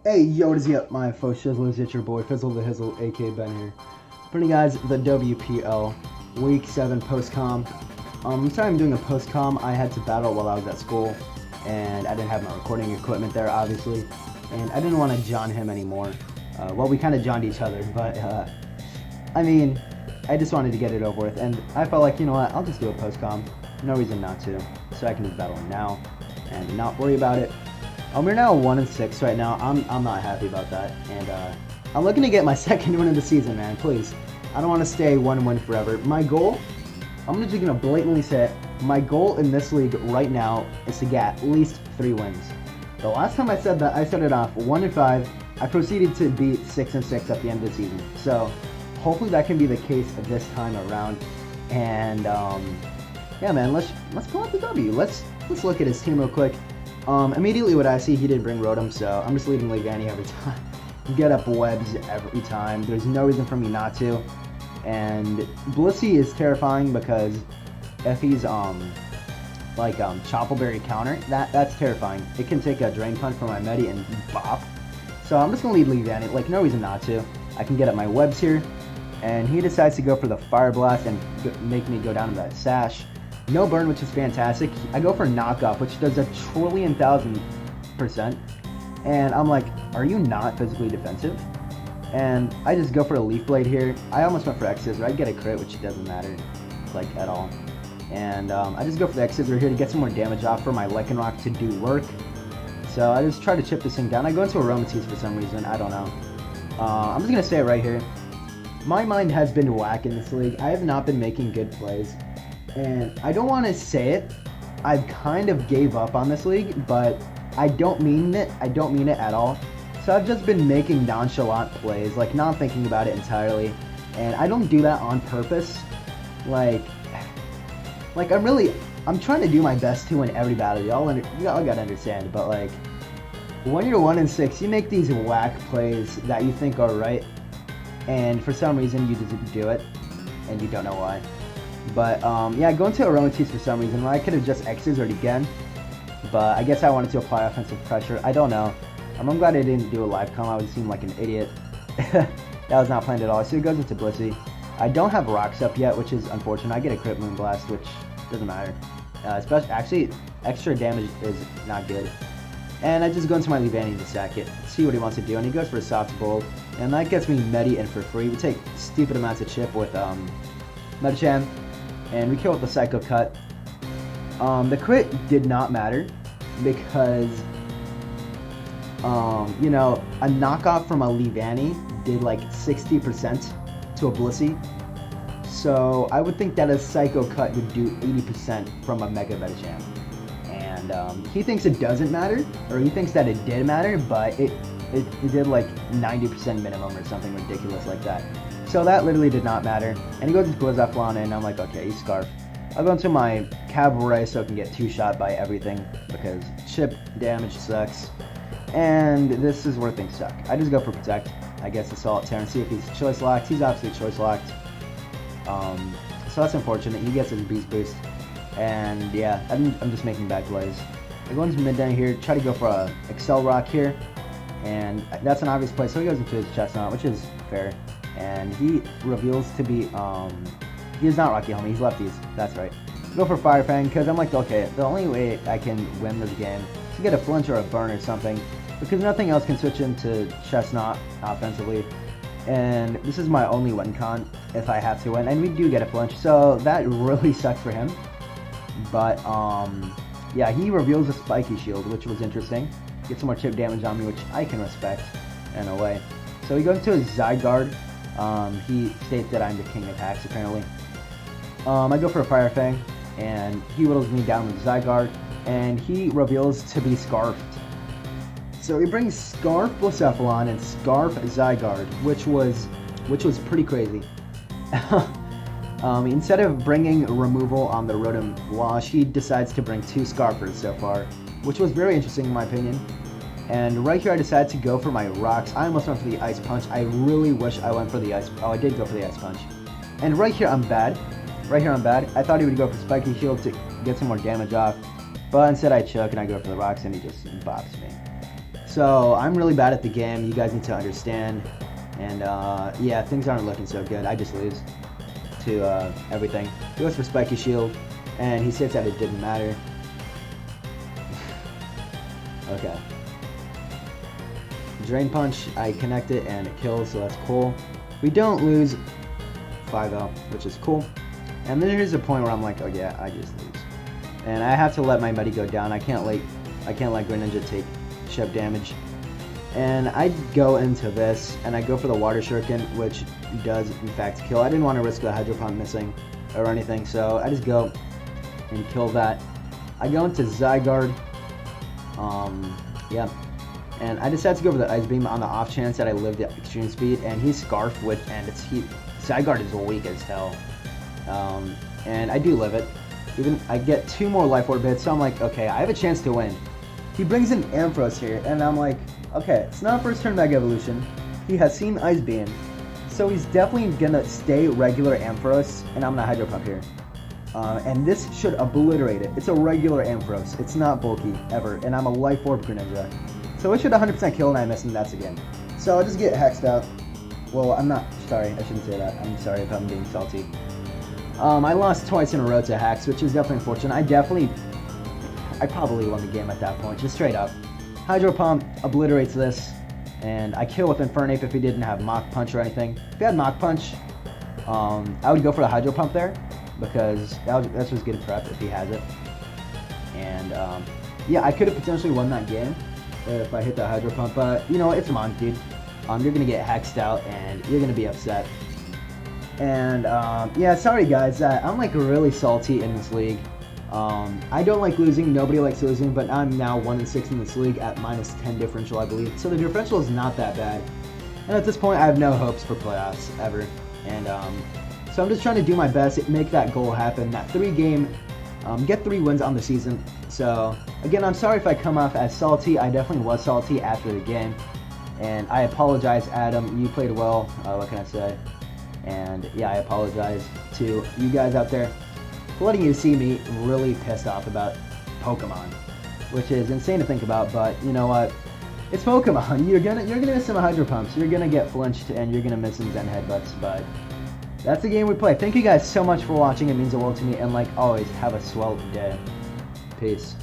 Hey, yo, what is up, my folks? Shizzlers, it's your boy, FizzleTheHizzle, aka Ben here. Bringing you guys the WPL Week 7 post-com. Sorry I'm doing a post-com. I had to battle while I was at school, and I didn't have my recording equipment there, obviously. And I didn't want to John him anymore. Well, we kind of Johned each other, but, I mean, I just wanted to get it over with. And I felt like, you know what, I'll just do a post-com. No reason not to. So I can just battle him now and not worry about it. We're now 1-6 right now. I'm not happy about that, and I'm looking to get my second win of the season, man. Please, I don't want to stay one win forever. My goal, I'm just gonna blatantly say it. My goal in this league right now is to get at least 3 wins. The last time I said that, I started off 1-5. I proceeded to be 6-6 at the end of the season. So hopefully that can be the case this time around. And yeah, man, let's pull out the W. Let's look at his team real quick. Immediately what I see, he didn't bring Rotom, so I'm just leaving Leavanny every time. Get up webs every time. There's no reason for me not to. And Blissey is terrifying because if he's Choppleberry counter, that's terrifying. It can take a Drain Punch from my Medi and bop. So I'm just gonna lead Leavanny, like no reason not to. I can get up my webs here, and he decides to go for the Fire Blast and make me go down to that Sash. No burn, which is fantastic. I go for knockoff, which does 1,000,000,000%. And I'm like, are you not physically defensive? And I just go for a Leaf Blade here. I almost went for X-Scissor. I get a crit, which doesn't matter, like, at all. And I just go for the X-Scissor here to get some more damage off for my Lycanroc to do work. So I just try to chip this thing down. I go into Aromatisse for some reason. I don't know. I'm just going to say it right here. My mind has been whack in this league. I have not been making good plays. And I don't want to say it, I've kind of gave up on this league, but I don't mean it. I don't mean it at all. So I've just been making nonchalant plays, like not thinking about it entirely. And I don't do that on purpose. Like I'm trying to do my best to win every battle. Y'all gotta understand. But like, when you're 1-6, you make these whack plays that you think are right. And for some reason you just do it, and you don't know why. But, yeah, going to Aromatisse for some reason. I could have just X-Scissored again. But I guess I wanted to apply offensive pressure. I don't know. I'm glad I didn't do a live comm. I would seem like an idiot. That was not planned at all. So it goes into Blissey. I don't have Rocks up yet, which is unfortunate. I get a Crit Moonblast, which doesn't matter. Actually, extra damage is not good. And I just go into my Leavanny to sack it. See what he wants to do. And he goes for a Soft Bolt. And that gets me Medi in for free. We take stupid amounts of chip with Medicham. And we kill with the Psycho Cut. The crit did not matter because, you know, a knockoff from a Leavanny did like 60% to a Blissey. So I would think that a Psycho Cut would do 80% from a Mega Medicham. And he thinks it doesn't matter, or he thinks that it did matter, but it did like 90% minimum or something ridiculous like that. So that literally did not matter. And he goes to Blizzaflon, and I'm like, okay, he's Scarf. I'll go into my Cavalry so I can get 2-shot by everything, because chip damage sucks. And this is where things suck. I just go for Protect. I guess Assault Terran, see if he's Choice Locked. He's obviously Choice Locked. So that's unfortunate. He gets his Beast Boost. And yeah, I'm just making bad plays. I go into mid down here, try to go for a Excel Rock here. And that's an obvious play, so he goes into his Chestnut, which is fair. And he reveals to be, he is not Rocky Homie, he's lefties, that's right. Go for Fire Fang, because I'm like, okay, the only way I can win this game is to get a flinch or a burn or something, because nothing else can switch into Chestnut offensively. And this is my only win con if I have to win, and we do get a flinch, so that really sucks for him. But, yeah, he reveals a Spiky Shield, which was interesting. Gets some more chip damage on me, which I can respect in a way. So he goes into his Zygarde. He states that I'm the king of hacks, apparently. I go for a Fire Fang, and he whittles me down with Zygarde, and he reveals to be Scarfed. So he brings Scarf Blacephalon and Scarf Zygarde, which was pretty crazy. Instead of bringing removal on the Rotom Wash, he decides to bring 2 Scarfers so far, which was very interesting in my opinion. And right here I decided to go for my Rocks. I almost went for the Ice Punch. I really wish I went for the Ice... Oh, I did go for the Ice Punch. And right here I'm bad. I thought he would go for Spiky Shield to get some more damage off. But instead I choke and I go for the Rocks and he just bops me. So I'm really bad at the game. You guys need to understand. And yeah, things aren't looking so good. I just lose to everything. He goes for Spiky Shield, and he says that it didn't matter. Okay. Drain Punch, I connect it and it kills, so that's cool. We don't lose 5-0, which is cool. And then here's a point where I'm like, oh yeah, I just lose. And I have to let my buddy go down. I can't let Greninja take ship damage. And I go into this, and I go for the Water Shuriken, which does in fact kill. I didn't want to risk the Hydro Pump missing or anything, so I just go and kill that. I go into Zygarde. Yeah. And I decided to go for the Ice Beam on the off chance that I lived at extreme speed, and he's Scarf with, and Zygarde is weak as hell. And I do live it. Even I get 2 more Life Orb hits, so I'm like, okay, I have a chance to win. He brings in Ampharos here, and I'm like, okay, it's not first turn Mega Evolution. He has seen Ice Beam, so he's definitely gonna stay regular Ampharos, and I'm gonna Hydro Pump here. And this should obliterate it. It's a regular Ampharos. It's not bulky, ever, and I'm a Life Orb Greninja. So it should 100% kill, and I miss, and that's again. So I'll just get hexed out. Well, I'm not, sorry, I shouldn't say that. I'm sorry if I'm being salty. I lost twice in a row to hacks, which is definitely unfortunate. I probably won the game at that point, just straight up. Hydro Pump obliterates this, and I kill with Infernape if he didn't have Mach Punch or anything. If he had Mach Punch, I would go for the Hydro Pump there, because that's what's good prep if he has it. And yeah, I could have potentially won that game if I hit the Hydro Pump, but you know, it's Monk, dude. You're gonna get hexed out, and you're gonna be upset. And yeah, sorry guys, I'm like really salty in this league. I don't like losing, nobody likes losing, but I'm now 1-6 in this league at -10 differential, I believe. So the differential is not that bad. And at this point, I have no hopes for playoffs, ever. And so I'm just trying to do my best, make that goal happen, that 3-game, get 3 wins on the season. So, again, I'm sorry if I come off as salty. I definitely was salty after the game. And I apologize, Adam. You played well, what can I say? And yeah, I apologize to you guys out there for letting you see me really pissed off about Pokemon, which is insane to think about, but you know what? It's Pokemon. You're gonna miss some Hydro Pumps. You're gonna get flinched, and you're gonna miss some Zen Headbutts, but that's the game we play. Thank you guys so much for watching. It means the world to me, and like always, have a swell day. Peace.